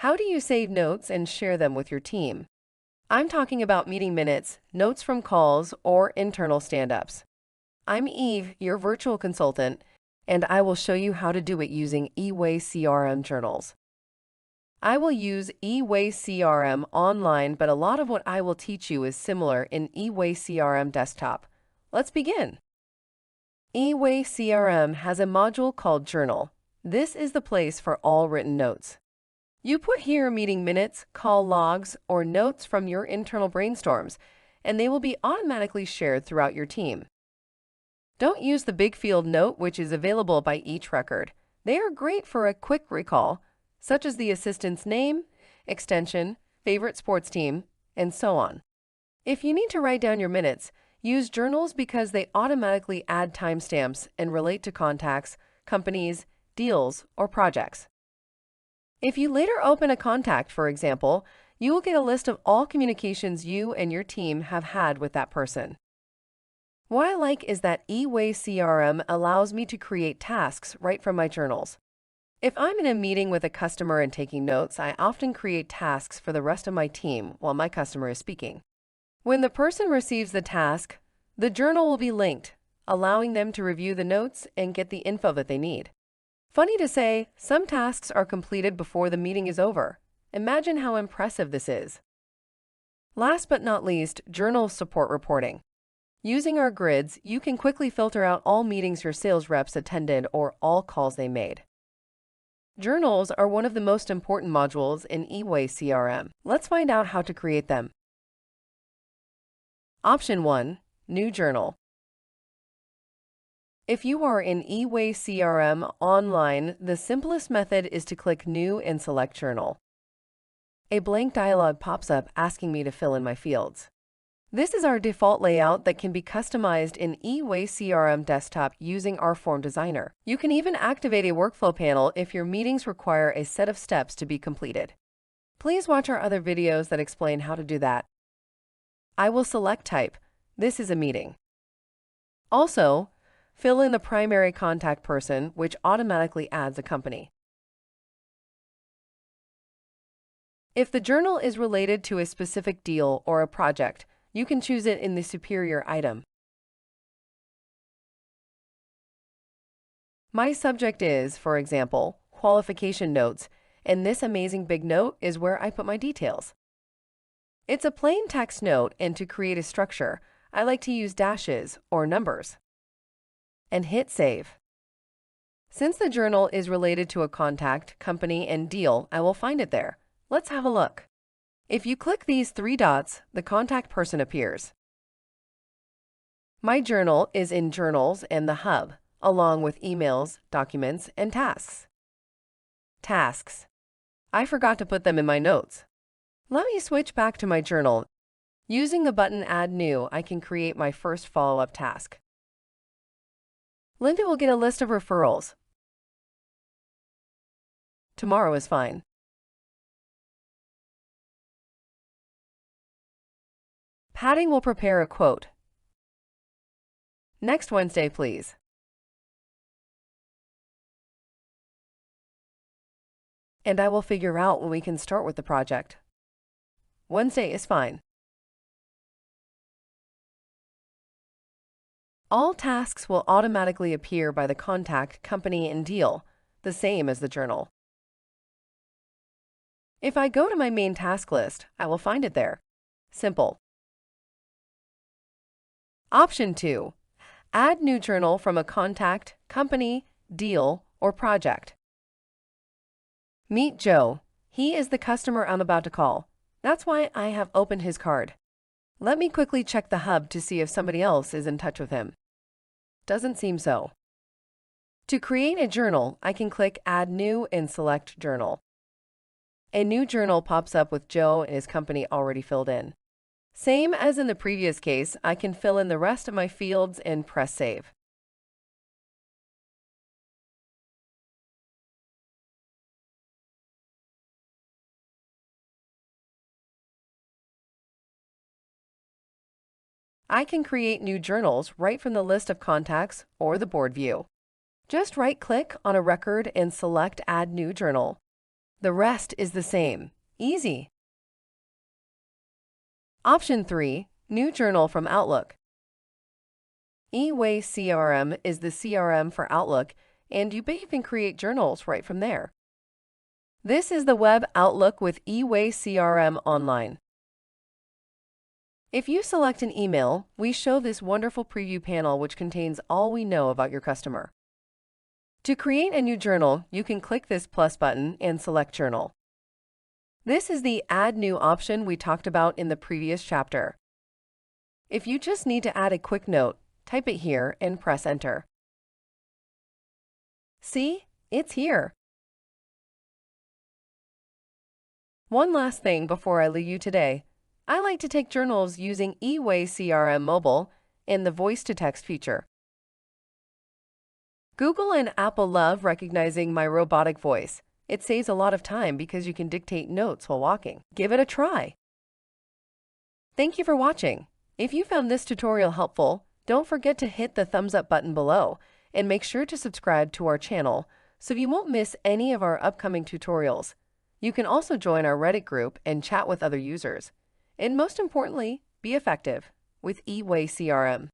How do you save notes and share them with your team? I'm talking about meeting minutes, notes from calls, or internal stand-ups. I'm Eve, your virtual consultant, and I will show you how to do it using eWay-CRM journals. I will use eWay-CRM online, but a lot of what I will teach you is similar in eWay-CRM desktop. Let's begin. eWay-CRM has a module called Journal. This is the place for all written notes. You put here meeting minutes, call logs, or notes from your internal brainstorms, and they will be automatically shared throughout your team. Don't use the big field note, which is available by each record. They are great for a quick recall, such as the assistant's name, extension, favorite sports team, and so on. If you need to write down your minutes, use journals because they automatically add timestamps and relate to contacts, companies, deals, or projects. If you later open a contact, for example, you will get a list of all communications you and your team have had with that person. What I like is that eWay-CRM allows me to create tasks right from my journals. If I'm in a meeting with a customer and taking notes, I often create tasks for the rest of my team while my customer is speaking. When the person receives the task, the journal will be linked, allowing them to review the notes and get the info that they need. Funny to say, some tasks are completed before the meeting is over. Imagine how impressive this is. Last but not least, journals support reporting. Using our grids, you can quickly filter out all meetings your sales reps attended or all calls they made. Journals are one of the most important modules in eWay-CRM. Let's find out how to create them. Option 1. New Journal. If you are in eWay-CRM online, the simplest method is to click New and select Journal. A blank dialog pops up asking me to fill in my fields. This is our default layout that can be customized in eWay-CRM desktop using our form designer. You can even activate a workflow panel if your meetings require a set of steps to be completed. Please watch our other videos that explain how to do that. I will select Type. This is a meeting. Also, fill in the primary contact person, which automatically adds a company. If the journal is related to a specific deal or a project, you can choose it in the superior item. My subject is, for example, qualification notes, and this amazing big note is where I put my details. It's a plain text note, and to create a structure, I like to use dashes or numbers. And hit Save. Since the journal is related to a contact, company, and deal, I will find it there. Let's have a look. If you click these 3 dots, the contact person appears. My journal is in Journals and the Hub, along with emails, documents, and tasks. Tasks. I forgot to put them in my notes. Let me switch back to my journal. Using the button Add New, I can create my first follow-up task. Linda will get a list of referrals. Tomorrow is fine. Padding will prepare a quote. Next Wednesday, please. And I will figure out when we can start with the project. Wednesday is fine. All tasks will automatically appear by the contact, company, and deal, the same as the journal. If I go to my main task list, I will find it there. Simple. Option 2. Add new journal from a contact, company, deal, or project. Meet Joe. He is the customer I'm about to call. That's why I have opened his card. Let me quickly check the hub to see if somebody else is in touch with him. Doesn't seem so. To create a journal, I can click Add New and select Journal. A new journal pops up with Joe and his company already filled in. Same as in the previous case, I can fill in the rest of my fields and press Save. I can create new journals right from the list of contacts or the board view. Just right-click on a record and select Add New Journal. The rest is the same. Easy. Option 3. New Journal from Outlook. eWay-CRM is the CRM for Outlook, and you may even create journals right from there. This is the web Outlook with eWay-CRM Online. If you select an email, we show this wonderful preview panel which contains all we know about your customer. To create a new journal, you can click this plus button and select Journal. This is the Add New option we talked about in the previous chapter. If you just need to add a quick note, type it here and press Enter. See? It's here. One last thing before I leave you today. I like to take journals using eWay-CRM Mobile and the voice-to-text feature. Google and Apple love recognizing my robotic voice. It saves a lot of time because you can dictate notes while walking. Give it a try. Thank you for watching. If you found this tutorial helpful, don't forget to hit the thumbs up button below and make sure to subscribe to our channel so you won't miss any of our upcoming tutorials. You can also join our Reddit group and chat with other users. And most importantly, be effective with eWay-CRM.